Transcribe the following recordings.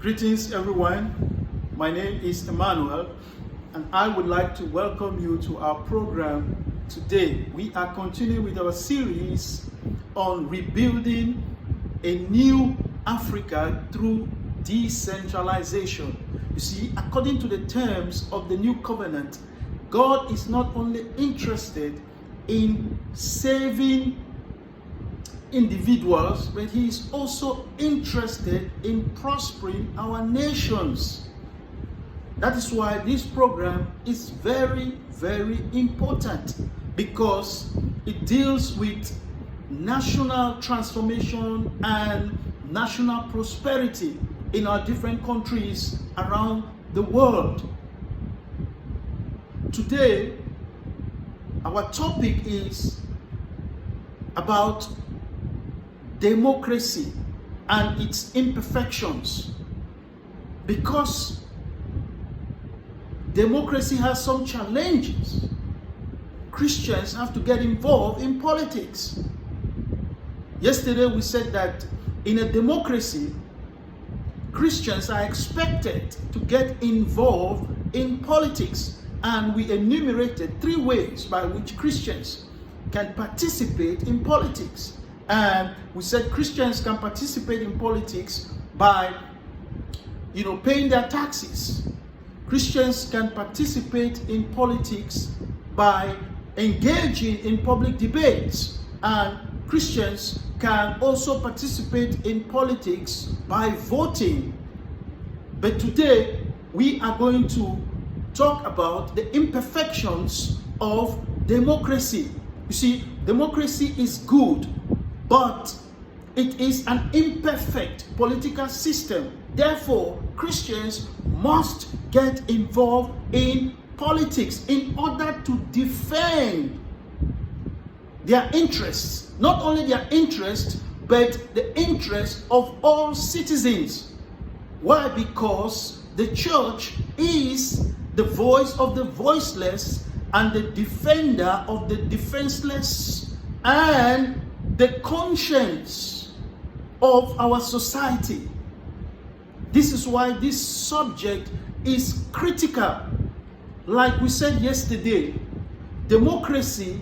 Greetings everyone, my name is Emmanuel and I would like to welcome you to our program today. We are continuing with our series on rebuilding a new Africa through decentralization. You see, according to the terms of the new covenant, God is not only interested in saving individuals, but he is also interested in prospering our nations. That is why this program is very, very important, because it deals with national transformation and national prosperity in our different countries around the world. Today, our topic is about democracy and its imperfections, because democracy has some challenges. Christians have to get involved in politics. Yesterday we said that in a democracy, Christians are expected to get involved in politics, and we enumerated 3 ways by which Christians can participate in politics. And we said Christians can participate in politics by, paying their taxes. Christians can participate in politics by engaging in public debates. And Christians can also participate in politics by voting. But today, we are going to talk about the imperfections of democracy. You see, democracy is good, but it is an imperfect political system. Therefore, Christians must get involved in politics in order to defend their interests. Not only their interests, but the interests of all citizens. Why? Because the church is the voice of the voiceless and the defender of the defenseless and the conscience of our society. This is why this subject is critical. Like we said yesterday, democracy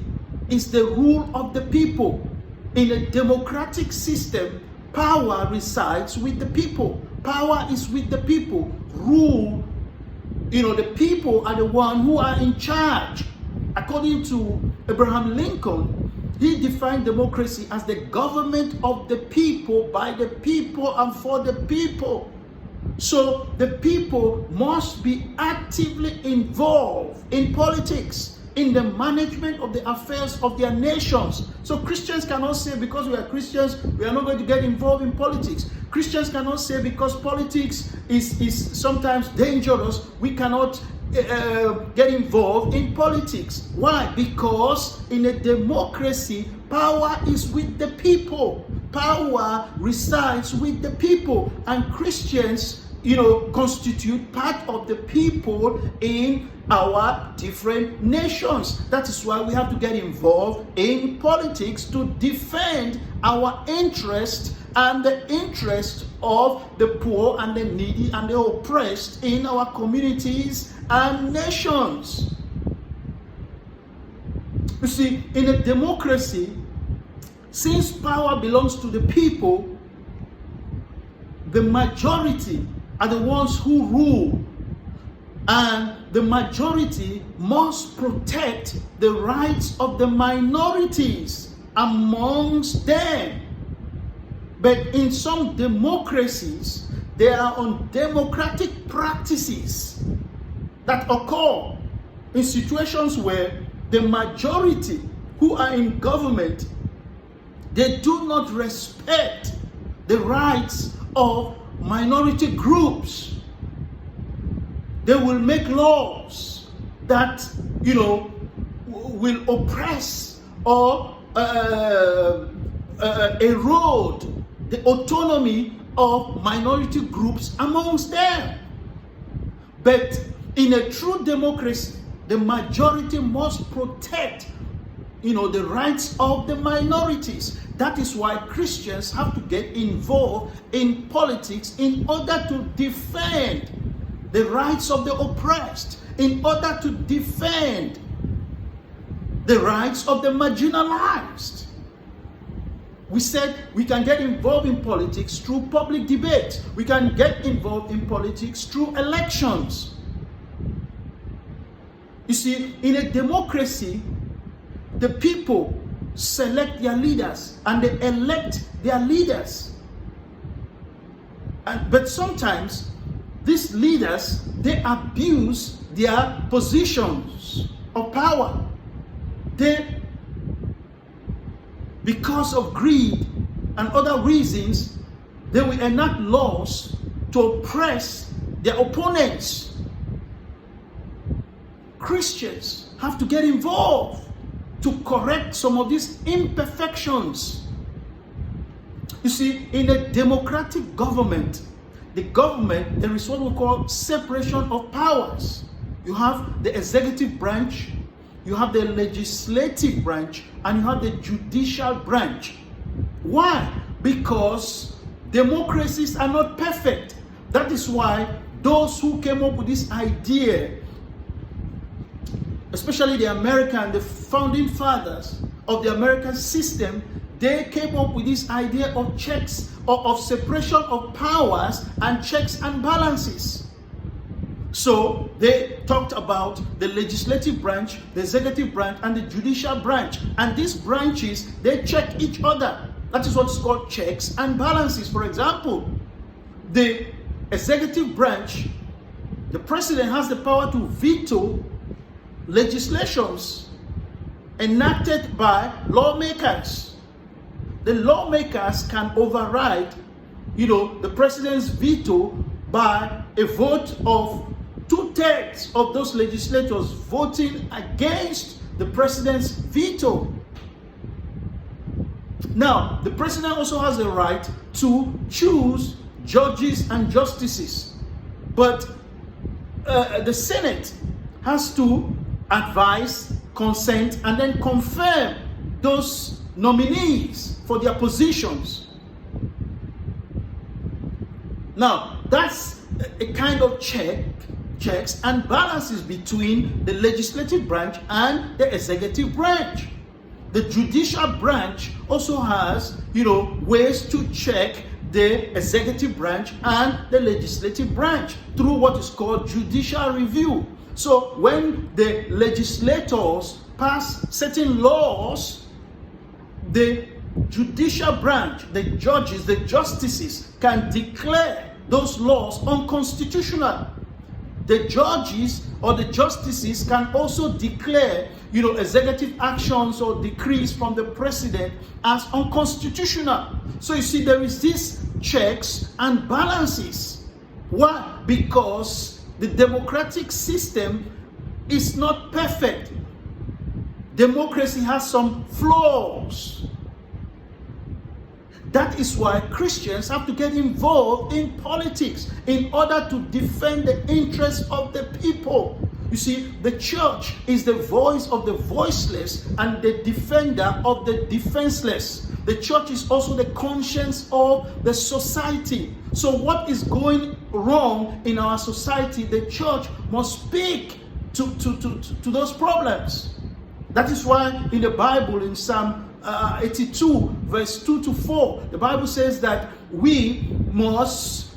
is the rule of the people. In a democratic system, power resides with the people. Power is with the people. Rule, the people are the ones who are in charge. According to Abraham Lincoln, he defined democracy as the government of the people, by the people, and for the people. So the people must be actively involved in politics, in the management of the affairs of their nations. So Christians cannot say because we are Christians, we are not going to get involved in politics. Christians cannot say because politics is sometimes dangerous, we cannot get involved in politics. Why? Because in a democracy, power is with the people. Power resides with the people. And Christians, constitute part of the people in our different nations. That is why we have to get involved in politics to defend our interests and the interest of the poor and the needy and the oppressed in our communities and nations. You see, in a democracy, since power belongs to the people, the majority are the ones who rule, and the majority must protect the rights of the minorities amongst them. But in some democracies, there are undemocratic practices that occur in situations where the majority who are in government, they do not respect the rights of minority groups. They will make laws that, will oppress or erode the autonomy of minority groups amongst them. But in a true democracy, the majority must protect, the rights of the minorities. That is why Christians have to get involved in politics in order to defend the rights of the oppressed, in order to defend the rights of the marginalized. We said we can get involved in politics through public debate. We can get involved in politics through elections. You see, in a democracy, the people select their leaders and they elect their leaders. But sometimes these leaders, they abuse their positions of power. Because of greed and other reasons, they will enact laws to oppress their opponents. Christians have to get involved to correct some of these imperfections. You see, in a democratic government, there is what we call separation of powers. You have the executive branch, you have the legislative branch, and you have the judicial branch. Why? Because democracies are not perfect. That is why those who came up with this idea, especially the founding fathers of the American system, they came up with this idea of checks, of separation of powers and checks and balances. So they talked about the legislative branch, the executive branch, and the judicial branch. And these branches, they check each other. That is what's called checks and balances. For example, the executive branch, the president has the power to veto legislations enacted by lawmakers. The lawmakers can override, the president's veto by a vote of 2/3 of those legislators voting against the president's veto. Now, the president also has the right to choose judges and justices, but the Senate has to advise, consent, and then confirm those nominees for their positions. Now, that's a kind of checks and balances between the legislative branch and the executive branch. The judicial branch also has, ways to check the executive branch and the legislative branch through what is called judicial review. So when the legislators pass certain laws, the judicial branch, the judges, the justices can declare those laws unconstitutional. The judges or the justices can also declare, executive actions or decrees from the president as unconstitutional. So you see, there is this checks and balances. Why? Because the democratic system is not perfect. Democracy has some flaws. That is why Christians have to get involved in politics in order to defend the interests of the people. You see, the church is the voice of the voiceless and the defender of the defenseless. The church is also the conscience of the society. So what is going wrong in our society, the church must speak to those problems. That is why in the Bible, in Psalm 82 verse 2-4, the Bible says that we must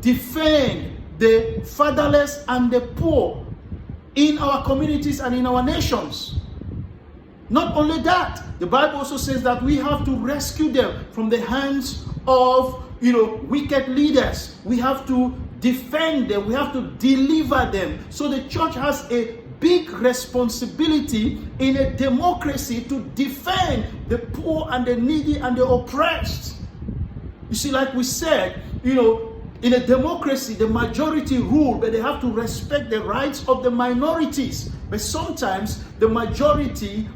defend the fatherless and the poor in our communities and in our nations. Not only that, the Bible also says that we have to rescue them from the hands of wicked leaders. We have to defend them, we have to deliver them. So the church has a big responsibility in a democracy to defend the poor and the needy and the oppressed. You see, like we said, in a democracy, the majority rule, but they have to respect the rights of the minorities. But sometimes the majority,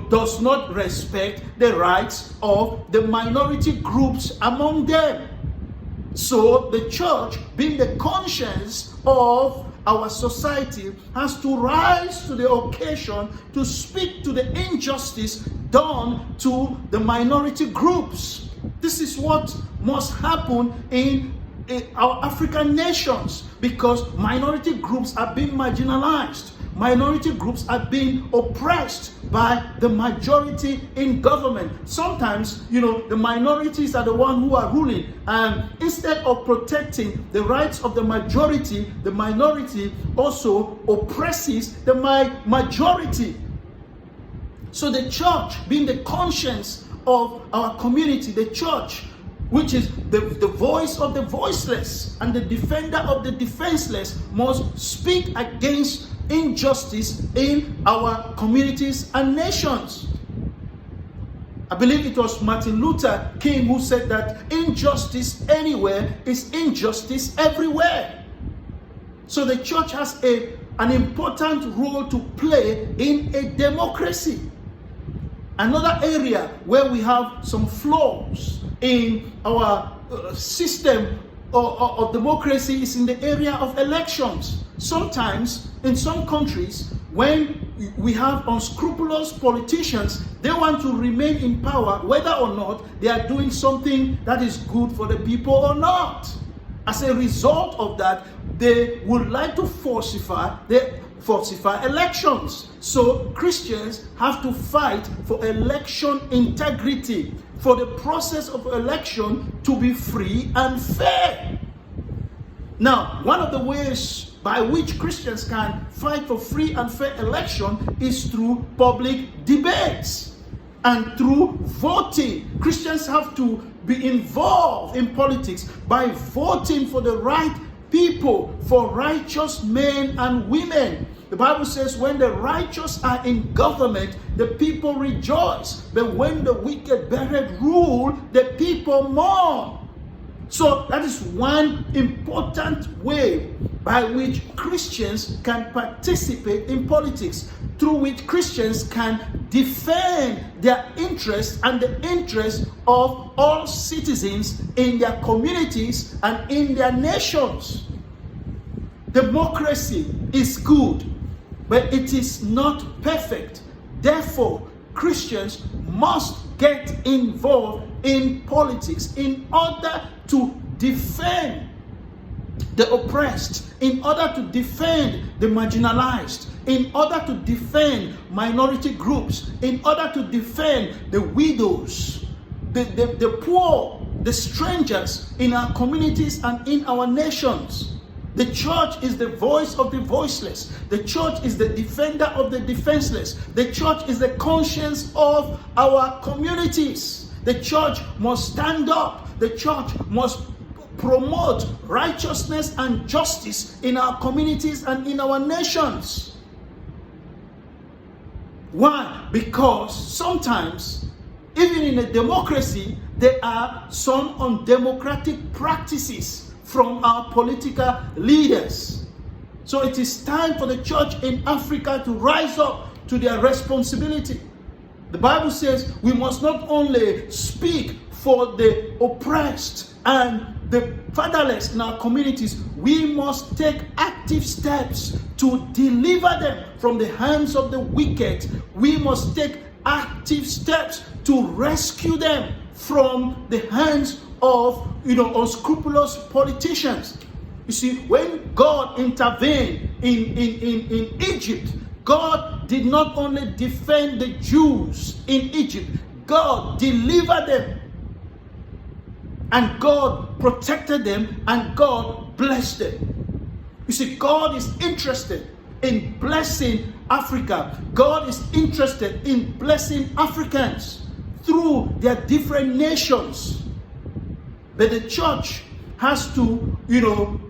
does not respect the rights of the minority groups among them. So the church, being the conscience of our society, has to rise to the occasion to speak to the injustice done to the minority groups. This is what must happen in our African nations, because minority groups are being marginalized. Minority groups are being oppressed by the majority in government. Sometimes, the minorities are the ones who are ruling, and instead of protecting the rights of the minority also oppresses the majority. So the church, being the conscience of our community, the church, which is the voice of the voiceless and the defender of the defenseless, must speak against injustice in our communities and nations. I believe it was Martin Luther King who said that injustice anywhere is injustice everywhere. So the church has an important role to play in a democracy. Another area where we have some flaws in our system of democracy is in the area of elections. Sometimes, in some countries, when we have unscrupulous politicians, they want to remain in power whether or not they are doing something that is good for the people or not. As a result of that, they would like to falsify elections. So Christians have to fight for election integrity, for the process of election to be free and fair. Now, one of the ways by which Christians can fight for free and fair election is through public debates and through voting. Christians have to be involved in politics by voting for the right people, for righteous men and women. The Bible says when the righteous are in government, the people rejoice. But when the wicked beareth rule, the people mourn. So that is one important way by which Christians can participate in politics, through which Christians can defend their interests and the interests of all citizens in their communities and in their nations. Democracy is good, but it is not perfect. Therefore, Christians must get involved in politics in order to defend the oppressed, in order to defend the marginalized, in order to defend minority groups, in order to defend the widows, the poor, the strangers in our communities and in our nations. The church is the voice of the voiceless. The church is the defender of the defenseless. The church is the conscience of our communities. The church must stand up. The church must promote righteousness and justice in our communities and in our nations. Why? Because sometimes, even in a democracy, there are some undemocratic practices from our political leaders. So it is time for the church in Africa to rise up to their responsibility. The Bible says we must not only speak for the oppressed and the fatherless in our communities, we must take active steps to deliver them from the hands of the wicked. We must take active steps to rescue them from the hands of unscrupulous politicians. You see, when God intervened in Egypt, God did not only defend the Jews in Egypt, God delivered them. And God protected them, and God blessed them. You see, God is interested in blessing Africa. God is interested in blessing Africans through their different nations. But the church has to,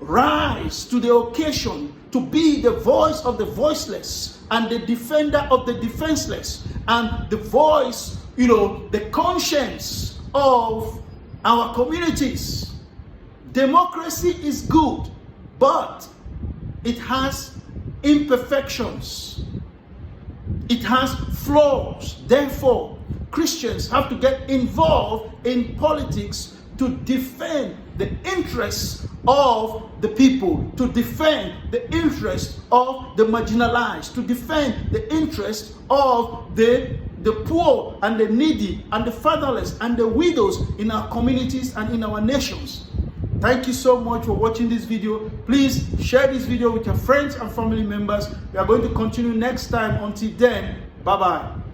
rise to the occasion to be the voice of the voiceless and the defender of the defenseless and the voice, the conscience of our communities. Democracy is good, but it has imperfections. It has flaws. Therefore, Christians have to get involved in politics to defend the interests of the people, to defend the interests of the marginalized, to defend the interests of the poor and the needy and the fatherless and the widows in our communities and in our nations. Thank you so much for watching this video. Please share this video with your friends and family members. We are going to continue next time. Until then, bye-bye.